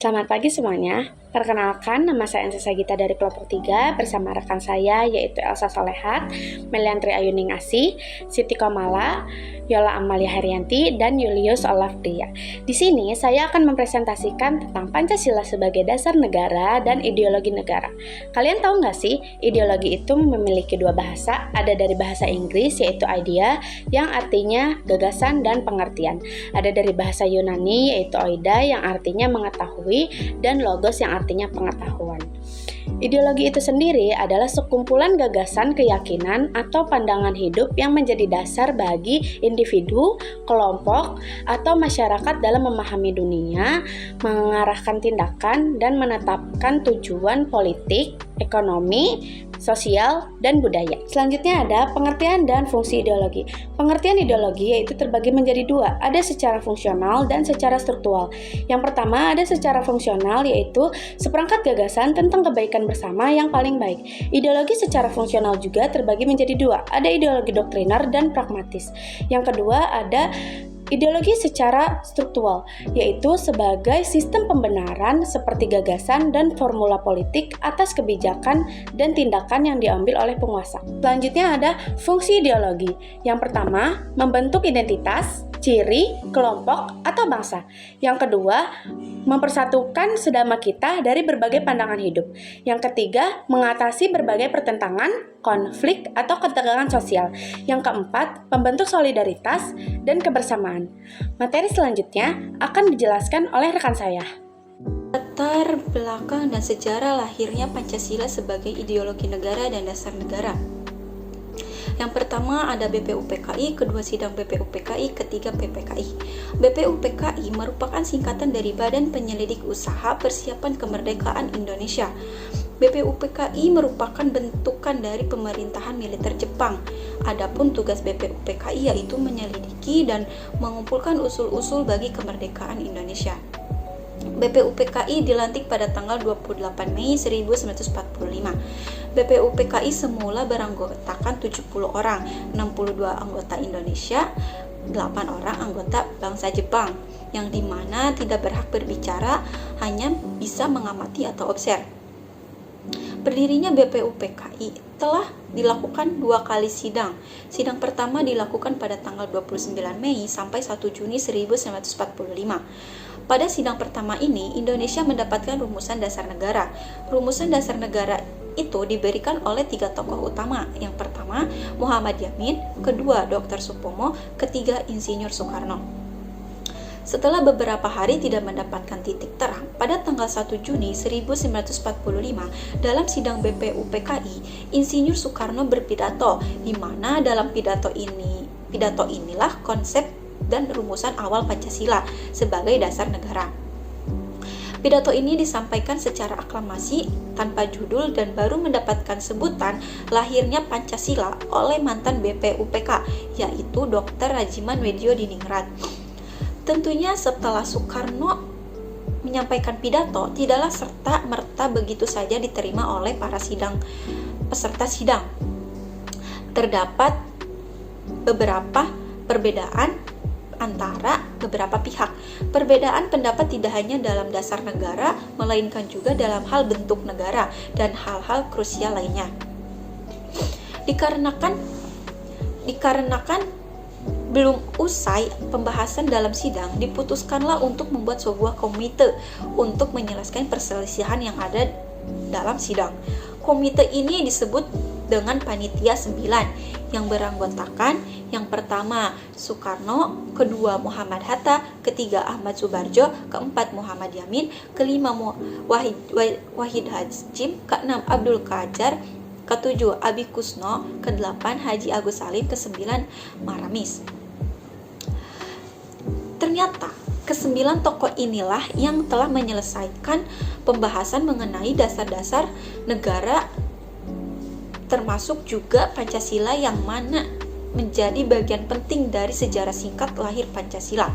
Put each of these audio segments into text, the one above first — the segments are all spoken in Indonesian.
Selamat pagi semuanya. Perkenalkan, nama saya Ansa Sagita dari kelompok 3 bersama rekan saya yaitu Elsa Solehat, Meliantri Ayuning Asih, Siti Komala, Yola Amalia Herianti, dan Julius Olafria. Di sini saya akan mempresentasikan tentang Pancasila sebagai dasar negara dan ideologi negara. Kalian tahu nggak sih, ideologi itu memiliki dua bahasa, ada dari bahasa Inggris yaitu idea yang artinya gagasan dan pengertian. Ada dari bahasa Yunani yaitu oida yang artinya mengetahui dan logos yang artinya pengetahuan. Ideologi itu sendiri adalah sekumpulan gagasan, keyakinan, atau pandangan hidup yang menjadi dasar bagi individu, kelompok, atau masyarakat dalam memahami dunia, mengarahkan tindakan, dan menetapkan tujuan politik, ekonomi, sosial, dan budaya. Selanjutnya ada pengertian dan fungsi ideologi. Pengertian ideologi yaitu terbagi menjadi dua, ada secara fungsional dan secara struktural. Yang pertama ada secara fungsional yaitu seperangkat gagasan tentang kebaikan bersama yang paling baik. Ideologi secara fungsional juga terbagi menjadi dua, ada ideologi doktriner dan pragmatis. Yang kedua ada ideologi secara struktural, yaitu sebagai sistem pembenaran seperti gagasan dan formula politik atas kebijakan dan tindakan yang diambil oleh penguasa. Selanjutnya ada fungsi ideologi. Yang pertama, membentuk identitas, ciri, kelompok, atau bangsa. Yang kedua, mempersatukan sedama kita dari berbagai pandangan hidup. Yang ketiga, mengatasi berbagai pertentangan, konflik, atau ketegangan sosial. Yang keempat, membentuk solidaritas dan kebersamaan. Materi selanjutnya akan dijelaskan oleh rekan saya. Latar belakang dan sejarah lahirnya Pancasila sebagai ideologi negara dan dasar negara. Yang pertama ada BPUPKI, kedua sidang BPUPKI, ketiga PPKI. BPUPKI merupakan singkatan dari Badan Penyelidik Usaha Persiapan Kemerdekaan Indonesia. BPUPKI merupakan bentukan dari pemerintahan militer Jepang. Adapun tugas BPUPKI yaitu menyelidiki dan mengumpulkan usul-usul bagi kemerdekaan Indonesia. BPUPKI dilantik pada tanggal 28 Mei 1945. BPUPKI semula beranggotakan 70 orang, 62 anggota Indonesia, 8 orang anggota bangsa Jepang, yang dimana tidak berhak berbicara, hanya bisa mengamati atau observ. Berdirinya BPUPKI telah dilakukan 2 kali sidang. Sidang pertama dilakukan pada tanggal 29 Mei sampai 1 Juni 1945. Pada sidang pertama ini, Indonesia mendapatkan rumusan dasar negara. Rumusan dasar negara itu diberikan oleh 3 tokoh utama. Yang pertama, Muhammad Yamin, kedua, Dr. Supomo, ketiga, Insinyur Soekarno. Setelah beberapa hari tidak mendapatkan titik terang, pada tanggal 1 Juni 1945, dalam sidang BPUPKI, Insinyur Soekarno berpidato, di mana dalam pidato inilah konsep dan rumusan awal Pancasila sebagai dasar negara. Pidato ini disampaikan secara aklamasi tanpa judul dan baru mendapatkan sebutan lahirnya Pancasila oleh mantan BPUPK, yaitu Dr. Rajiman Weddio Diningrat. Tentunya setelah Soekarno menyampaikan pidato, tidaklah serta-merta begitu saja diterima oleh para peserta sidang. Terdapat beberapa perbedaan antara beberapa pihak. Perbedaan pendapat tidak hanya dalam dasar negara, melainkan juga dalam hal bentuk negara dan hal-hal krusial lainnya. Dikarenakan belum usai pembahasan dalam sidang, diputuskanlah untuk membuat sebuah komite untuk menyelesaikan perselisihan yang ada dalam sidang. Komite ini disebut dengan Panitia 9 yang beranggotakan yang pertama Soekarno, kedua Muhammad Hatta, ketiga Ahmad Subarjo, keempat Muhammad Yamin, kelima Wahid Hashim, keenam Abdul Qajar, ketujuh Abi Kusno, kedelapan Haji Agus Salim, kesembilan Maramis. Ternyata kesembilan tokoh inilah yang telah menyelesaikan pembahasan mengenai dasar-dasar negara, termasuk juga Pancasila yang mana menjadi bagian penting dari sejarah singkat lahir Pancasila.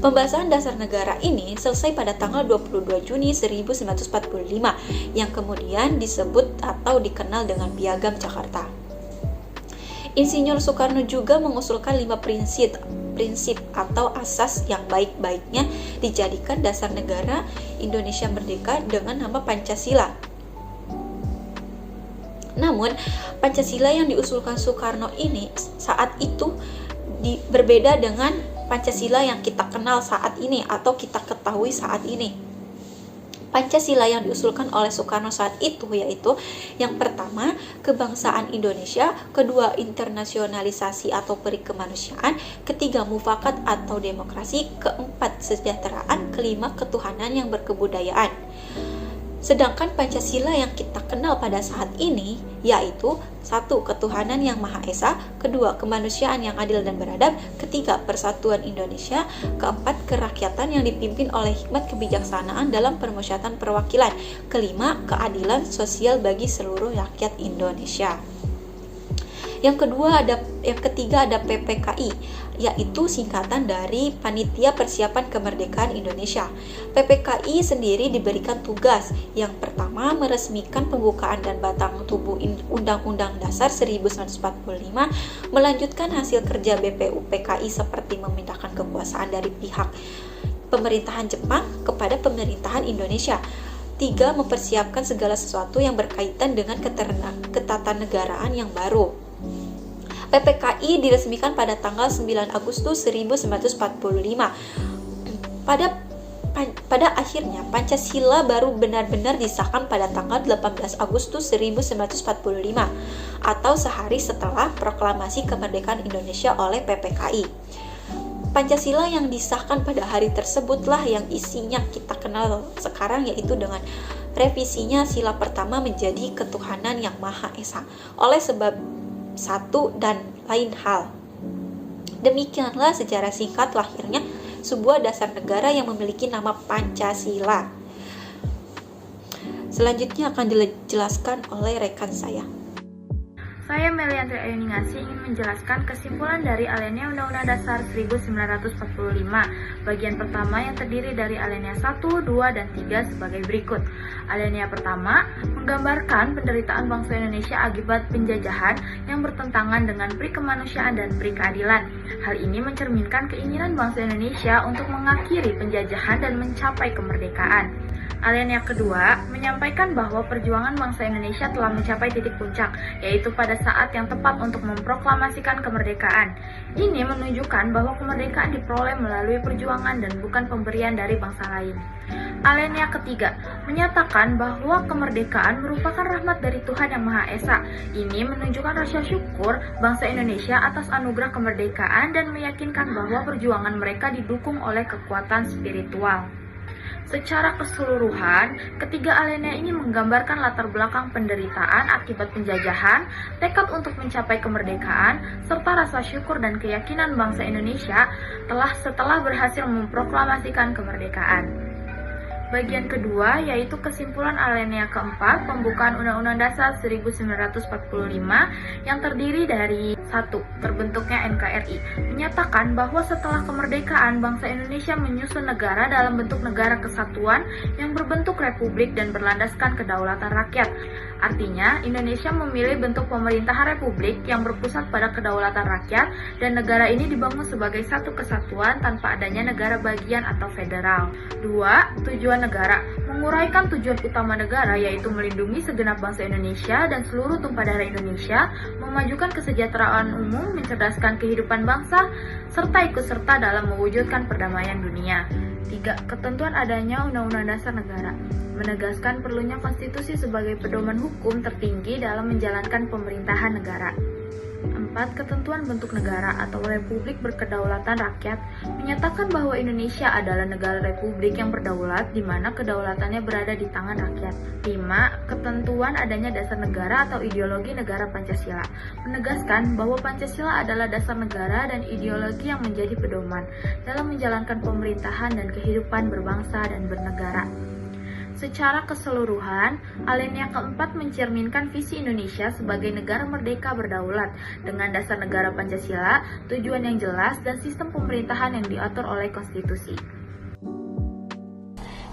Pembahasan dasar negara ini selesai pada tanggal 22 Juni 1945 yang kemudian disebut atau dikenal dengan Piagam Jakarta. Insinyur Soekarno juga mengusulkan 5 prinsip atau asas yang baik-baiknya dijadikan dasar negara Indonesia merdeka dengan nama Pancasila. Namun, Pancasila yang diusulkan Soekarno ini saat itu berbeda dengan Pancasila yang kita kenal saat ini atau kita ketahui saat ini. Pancasila yang diusulkan oleh Soekarno saat itu yaitu yang pertama, kebangsaan Indonesia, kedua, internasionalisasi atau peri kemanusiaan, ketiga, mufakat atau demokrasi, keempat, kesejahteraan, kelima, ketuhanan yang berkebudayaan. Sedangkan Pancasila yang kita kenal pada saat ini yaitu satu, ketuhanan yang Maha Esa, kedua, kemanusiaan yang adil dan beradab, ketiga, persatuan Indonesia, keempat, kerakyatan yang dipimpin oleh hikmat kebijaksanaan dalam permusyawatan perwakilan, kelima, keadilan sosial bagi seluruh rakyat Indonesia. Yang ketiga ada PPKI, yaitu singkatan dari Panitia Persiapan Kemerdekaan Indonesia. PPKI sendiri diberikan tugas yang pertama meresmikan pembukaan dan batang tubuh Undang-Undang Dasar 1945, melanjutkan hasil kerja BPUPKI seperti memindahkan kekuasaan dari pihak pemerintahan Jepang kepada pemerintahan Indonesia. 3. Mempersiapkan segala sesuatu yang berkaitan dengan ketatanegaraan yang baru. PPKI diresmikan pada tanggal 9 Agustus 1945. Pada akhirnya Pancasila baru benar-benar disahkan pada tanggal 18 Agustus 1945 atau sehari setelah proklamasi kemerdekaan Indonesia oleh PPKI. Pancasila yang disahkan pada hari tersebutlah yang isinya kita kenal sekarang, yaitu dengan revisinya sila pertama menjadi ketuhanan yang Maha Esa oleh sebab satu dan lain hal. Demikianlah sejarah singkat lahirnya sebuah dasar negara yang memiliki nama Pancasila. Selanjutnya akan dijelaskan oleh rekan saya. Saya Meliantri Ayuningasi ingin menjelaskan kesimpulan dari alinea Undang-Undang Dasar 1945. Bagian pertama yang terdiri dari alinea 1, 2, dan 3 sebagai berikut. Alinea pertama menggambarkan penderitaan bangsa Indonesia akibat penjajahan yang bertentangan dengan pri kemanusiaan dan pri keadilan. Hal ini mencerminkan keinginan bangsa Indonesia untuk mengakhiri penjajahan dan mencapai kemerdekaan. Alinea kedua menyampaikan bahwa perjuangan bangsa Indonesia telah mencapai titik puncak, yaitu pada saat yang tepat untuk memproklamasikan kemerdekaan. Ini menunjukkan bahwa kemerdekaan diperoleh melalui perjuangan dan bukan pemberian dari bangsa lain. Alinea ketiga menyatakan bahwa kemerdekaan merupakan rahmat dari Tuhan Yang Maha Esa. Ini menunjukkan rasa syukur bangsa Indonesia atas anugerah kemerdekaan dan meyakinkan bahwa perjuangan mereka didukung oleh kekuatan spiritual. Secara keseluruhan, ketiga alinea ini menggambarkan latar belakang penderitaan akibat penjajahan, tekad untuk mencapai kemerdekaan, serta rasa syukur dan keyakinan bangsa Indonesia setelah berhasil memproklamasikan kemerdekaan. Bagian kedua yaitu kesimpulan alinea keempat pembukaan Undang-Undang Dasar 1945 yang terdiri dari 1. Terbentuknya NKRI, menyatakan bahwa setelah kemerdekaan bangsa Indonesia menyusun negara dalam bentuk negara kesatuan yang berbentuk republik dan berlandaskan kedaulatan rakyat. Artinya, Indonesia memilih bentuk pemerintahan republik yang berpusat pada kedaulatan rakyat dan negara ini dibangun sebagai satu kesatuan tanpa adanya negara bagian atau federal. 2. Tujuan negara, menguraikan tujuan utama negara yaitu melindungi segenap bangsa Indonesia dan seluruh tumpah darah Indonesia, memajukan kesejahteraan umum, mencerdaskan kehidupan bangsa, serta ikut serta dalam mewujudkan perdamaian dunia. 3. Ketentuan adanya Undang-Undang Dasar Negara, menegaskan perlunya konstitusi sebagai pedoman hukum tertinggi dalam menjalankan pemerintahan negara. 4. Ketentuan bentuk negara atau republik berkedaulatan rakyat, menyatakan bahwa Indonesia adalah negara republik yang berdaulat di mana kedaulatannya berada di tangan rakyat. 5. Ketentuan adanya dasar negara atau ideologi negara Pancasila, menegaskan bahwa Pancasila adalah dasar negara dan ideologi yang menjadi pedoman dalam menjalankan pemerintahan dan kehidupan berbangsa dan bernegara. Secara keseluruhan, alinea keempat mencerminkan visi Indonesia sebagai negara merdeka berdaulat dengan dasar negara Pancasila, tujuan yang jelas, dan sistem pemerintahan yang diatur oleh konstitusi.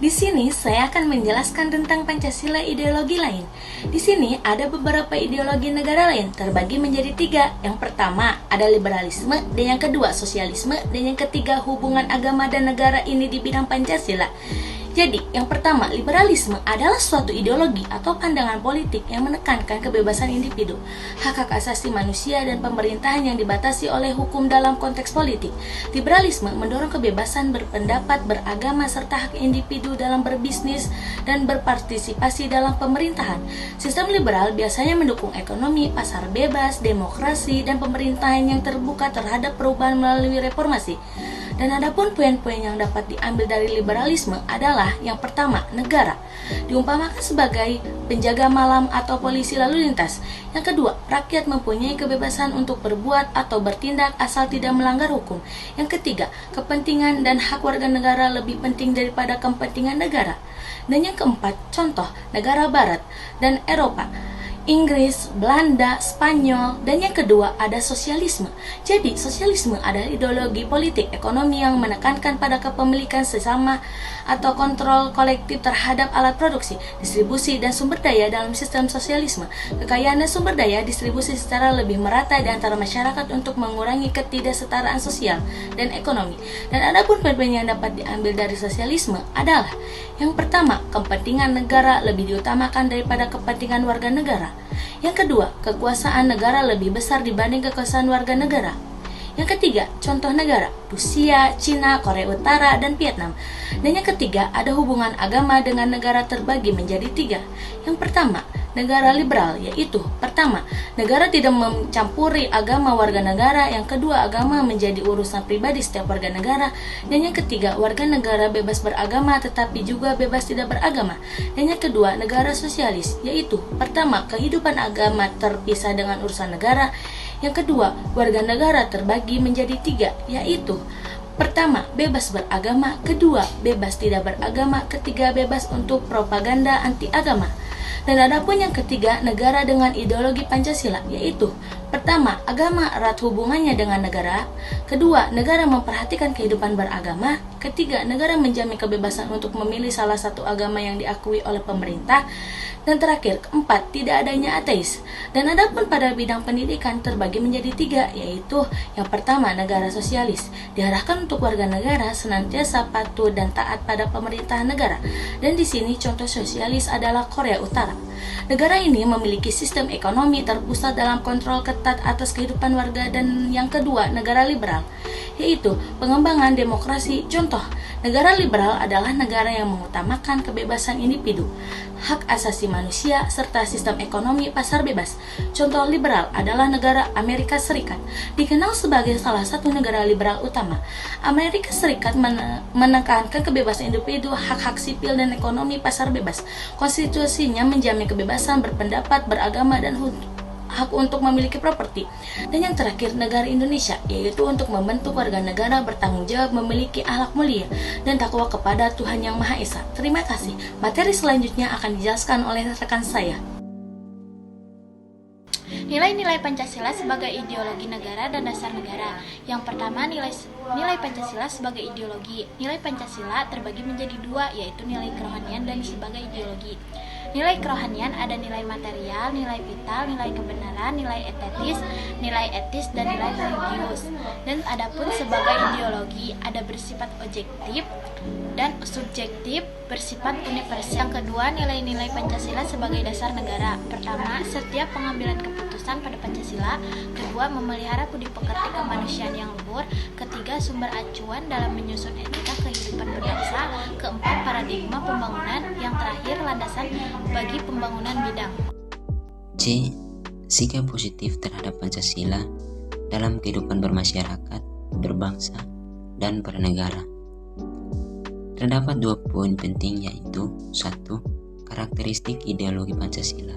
Di sini saya akan menjelaskan tentang Pancasila ideologi lain. Di sini ada beberapa ideologi negara lain terbagi menjadi 3. Yang pertama ada liberalisme, dan yang kedua sosialisme, dan yang ketiga hubungan agama dan negara ini di bidang Pancasila. Jadi, yang pertama, liberalisme adalah suatu ideologi atau pandangan politik yang menekankan kebebasan individu, hak-hak asasi manusia, dan pemerintahan yang dibatasi oleh hukum dalam konteks politik. Liberalisme mendorong kebebasan berpendapat, beragama, serta hak individu dalam berbisnis dan berpartisipasi dalam pemerintahan. Sistem liberal biasanya mendukung ekonomi, pasar bebas, demokrasi, dan pemerintahan yang terbuka terhadap perubahan melalui reformasi. Dan adapun poin-poin yang dapat diambil dari liberalisme adalah yang pertama, negara diumpamakan sebagai penjaga malam atau polisi lalu lintas. Yang kedua, rakyat mempunyai kebebasan untuk berbuat atau bertindak asal tidak melanggar hukum. Yang ketiga, kepentingan dan hak warga negara lebih penting daripada kepentingan negara. Dan yang keempat, contoh negara barat dan Eropa, Inggris, Belanda, Spanyol, dan yang kedua ada sosialisme. Jadi, sosialisme adalah ideologi politik ekonomi yang menekankan pada kepemilikan sesama atau kontrol kolektif terhadap alat produksi, distribusi, dan sumber daya dalam sistem sosialisme. Kekayaan dan sumber daya distribusi secara lebih merata di antara masyarakat untuk mengurangi ketidaksetaraan sosial dan ekonomi. Dan adapun poin-poin yang dapat diambil dari sosialisme adalah yang pertama, kepentingan negara lebih diutamakan daripada kepentingan warga negara. Yang kedua, kekuasaan negara lebih besar dibanding kekuasaan warga negara. Yang ketiga, contoh negara, Rusia, Cina, Korea Utara, dan Vietnam. Dan yang ketiga, ada hubungan agama dengan negara terbagi menjadi 3. Yang pertama, negara liberal, yaitu pertama, negara tidak mencampuri agama warga negara. Yang kedua, agama menjadi urusan pribadi setiap warga negara. Dan yang ketiga, warga negara bebas beragama tetapi juga bebas tidak beragama. Dan yang kedua, negara sosialis, yaitu pertama, kehidupan agama terpisah dengan urusan negara. Yang kedua, warga negara terbagi menjadi 3, yaitu pertama, bebas beragama, kedua, bebas tidak beragama, ketiga, bebas untuk propaganda anti agama. Dan adapun yang ketiga, negara dengan ideologi Pancasila, yaitu pertama, agama erat hubungannya dengan negara. Kedua, negara memperhatikan kehidupan beragama. Ketiga, negara menjamin kebebasan untuk memilih salah satu agama yang diakui oleh pemerintah. Dan terakhir, keempat, tidak adanya ateis. Dan adapun pada bidang pendidikan terbagi menjadi 3, yaitu yang pertama, negara sosialis, diarahkan untuk warga negara senantiasa patuh dan taat pada pemerintahan negara. Dan di sini contoh sosialis adalah Korea Utara. Negara ini memiliki sistem ekonomi terpusat dalam kontrol ketat atas kehidupan warga. Dan yang kedua, negara liberal, yaitu pengembangan demokrasi. Contoh, negara liberal adalah negara yang mengutamakan kebebasan individu, hak asasi manusia, serta sistem ekonomi pasar bebas. Contoh liberal adalah negara Amerika Serikat, dikenal sebagai salah satu negara liberal utama. Amerika Serikat menekankan kebebasan individu, hak-hak sipil, dan ekonomi pasar bebas. Konstitusinya menjamin kebebasan berpendapat, beragama, dan hak untuk memiliki properti. Dan yang terakhir, negara Indonesia, yaitu untuk membentuk warga negara bertanggung jawab, memiliki akhlak mulia, dan takwa kepada Tuhan Yang Maha Esa. Terima kasih. Materi selanjutnya akan dijelaskan oleh rekan saya. Nilai-nilai Pancasila sebagai ideologi negara dan dasar negara. Yang pertama, nilai Pancasila sebagai ideologi. Nilai Pancasila terbagi menjadi 2, yaitu nilai kerohanian dan sebagai ideologi. Nilai kerohanian ada nilai material, nilai vital, nilai kebenaran, nilai etis, dan nilai religius. Dan adapun sebagai ideologi ada bersifat objektif dan subjektif, bersifat universal. Yang kedua, nilai-nilai Pancasila sebagai dasar negara. Pertama, setiap pengambilan keputusan pada Pancasila. Kedua, memelihara budi pekerti kemanusiaan yang luhur. Ketiga, sumber acuan dalam menyusun etika kehidupan berbangsa. Keempat, paradigma pembangunan. Yang terakhir, landasan bagi pembangunan bidang. C. Sikap positif terhadap Pancasila dalam kehidupan bermasyarakat, berbangsa, dan bernegara. Terdapat 2 poin penting, yaitu 1. Karakteristik ideologi Pancasila.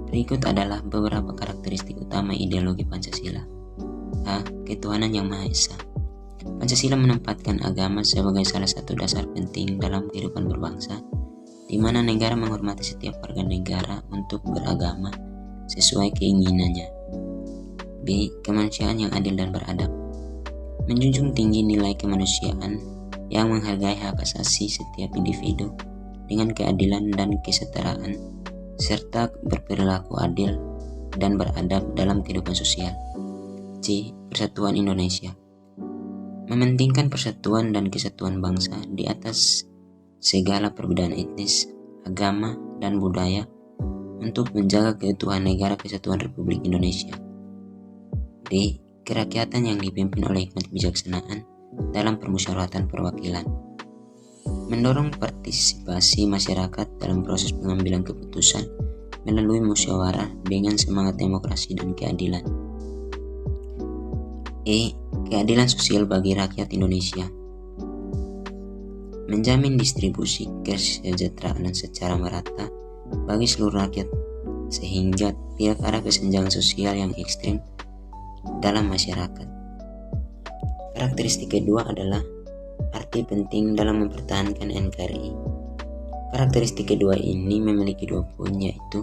Berikut adalah beberapa karakteristik utama ideologi Pancasila. A. Ketuhanan Yang Maha Esa. Pancasila menempatkan agama sebagai salah satu dasar penting dalam kehidupan berbangsa, di mana negara menghormati setiap warga negara untuk beragama sesuai keinginannya. B. Kemanusiaan yang adil dan beradab. Menjunjung tinggi nilai kemanusiaan yang menghargai hak asasi setiap individu dengan keadilan dan kesetaraan, serta berperilaku adil dan beradab dalam kehidupan sosial. C. Persatuan Indonesia. Mementingkan persatuan dan kesatuan bangsa di atas segala perbedaan etnis, agama, dan budaya untuk menjaga keutuhan negara kesatuan Republik Indonesia. D. Kerakyatan yang dipimpin oleh hikmat kebijaksanaan dalam permusyawaratan perwakilan. Mendorong partisipasi masyarakat dalam proses pengambilan keputusan melalui musyawarah dengan semangat demokrasi dan keadilan. E. Keadilan sosial bagi rakyat Indonesia. Menjamin distribusi kesejahteraan secara merata bagi seluruh rakyat sehingga tidak ada kesenjangan sosial yang ekstrim dalam masyarakat. Karakteristik kedua adalah arti penting dalam mempertahankan NKRI. Karakteristik kedua ini memiliki 2 poin, yaitu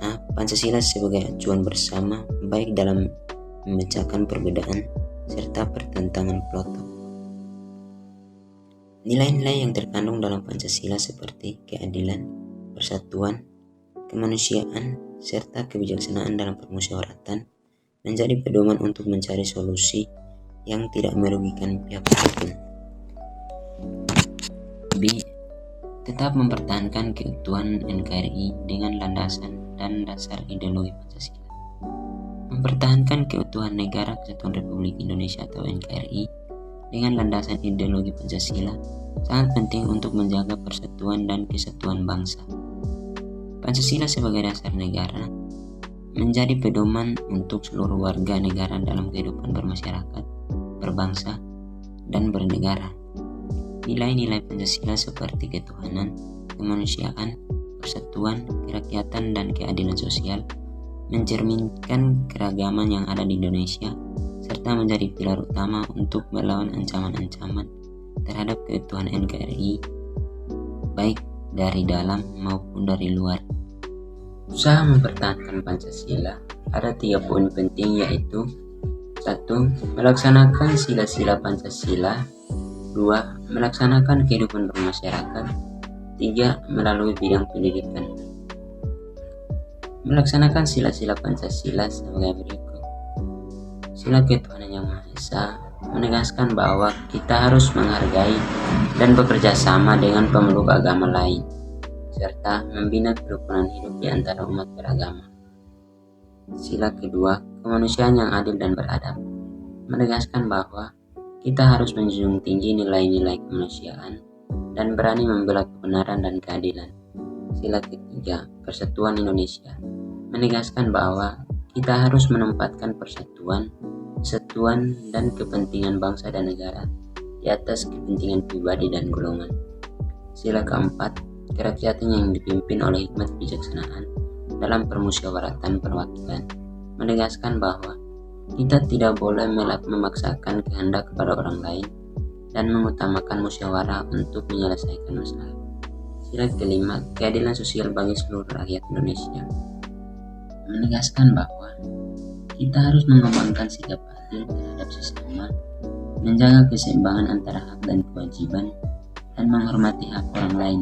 A. Pancasila sebagai acuan bersama baik dalam memecahkan perbedaan serta pertentangan pelotok. Nilai-nilai yang terkandung dalam Pancasila seperti keadilan, persatuan, kemanusiaan, serta kebijaksanaan dalam permusyawaratan menjadi pedoman untuk mencari solusi yang tidak merugikan pihak manapun. B. Tetap mempertahankan keutuhan NKRI dengan landasan dan dasar ideologi Pancasila. Mempertahankan keutuhan Negara Kesatuan Republik Indonesia atau NKRI dengan landasan ideologi Pancasila sangat penting untuk menjaga persatuan dan kesatuan bangsa. Pancasila sebagai dasar negara menjadi pedoman untuk seluruh warga negara dalam kehidupan bermasyarakat, berbangsa, dan bernegara. Nilai-nilai Pancasila seperti ketuhanan, kemanusiaan, persatuan, kerakyatan, dan keadilan sosial mencerminkan keragaman yang ada di Indonesia serta menjadi pilar utama untuk melawan ancaman-ancaman terhadap keutuhan NKRI baik dari dalam maupun dari luar. Usaha mempertahankan Pancasila ada 3 poin penting, yaitu 1. Melaksanakan sila-sila Pancasila. 2. Melaksanakan kehidupan bermasyarakat. 3. Melalui bidang pendidikan. Melaksanakan sila-sila Pancasila sebagai berikut. Sila ketuhanan yang Maha Esa menegaskan bahwa kita harus menghargai dan bekerja sama dengan pemeluk agama lain, serta membina kerukunan hidup di antara umat beragama. Sila kedua, kemanusiaan yang adil dan beradab, menegaskan bahwa kita harus menjunjung tinggi nilai-nilai kemanusiaan dan berani membela kebenaran dan keadilan. Sila ketiga, persatuan Indonesia, menegaskan bahwa kita harus menempatkan persatuan, kesatuan, dan kepentingan bangsa dan negara di atas kepentingan pribadi dan golongan. Sila keempat, kerakyatan yang dipimpin oleh hikmat kebijaksanaan dalam permusyawaratan perwakilan, menegaskan bahwa kita tidak boleh memaksakan kehendak kepada orang lain dan mengutamakan musyawarah untuk menyelesaikan masalah. Sila kelima, keadilan sosial bagi seluruh rakyat Indonesia, menegaskan bahwa kita harus mengembangkan sikap adil terhadap sesama, menjaga keseimbangan antara hak dan kewajiban, dan menghormati hak orang lain.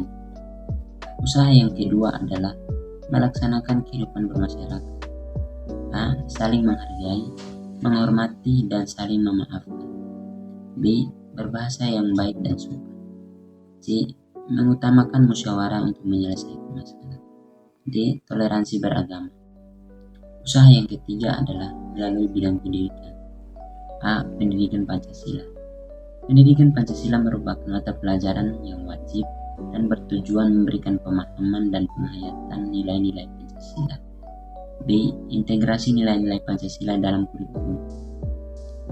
Usaha yang kedua adalah melaksanakan kehidupan bermasyarakat. A. Saling menghargai, menghormati, dan saling memaafkan. B. Berbahasa yang baik dan sopan. C. Mengutamakan musyawarah untuk menyelesaikan masalah. D. Toleransi beragama. Usaha yang ketiga adalah melalui bidang pendidikan. A. Pendidikan Pancasila. Pendidikan Pancasila merupakan mata pelajaran yang wajib dan bertujuan memberikan pemahaman dan penghayatan nilai-nilai Pancasila. B. Integrasi nilai-nilai Pancasila dalam kurikulum.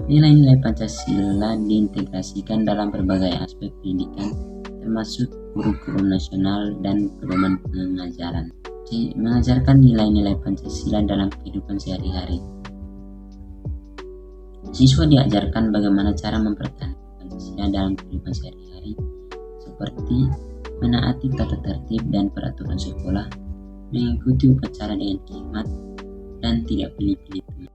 Nilai-nilai Pancasila diintegrasikan dalam berbagai aspek pendidikan, termasuk kurikulum nasional dan pedoman pengajaran. C. Mengajarkan nilai-nilai Pancasila dalam kehidupan sehari-hari. Siswa diajarkan bagaimana cara mempertahankan Pancasila dalam kehidupan sehari-hari, seperti menaati tata tertib dan peraturan sekolah, mengikuti upacara dengan hikmat, dan tidak pilih-pilih teman.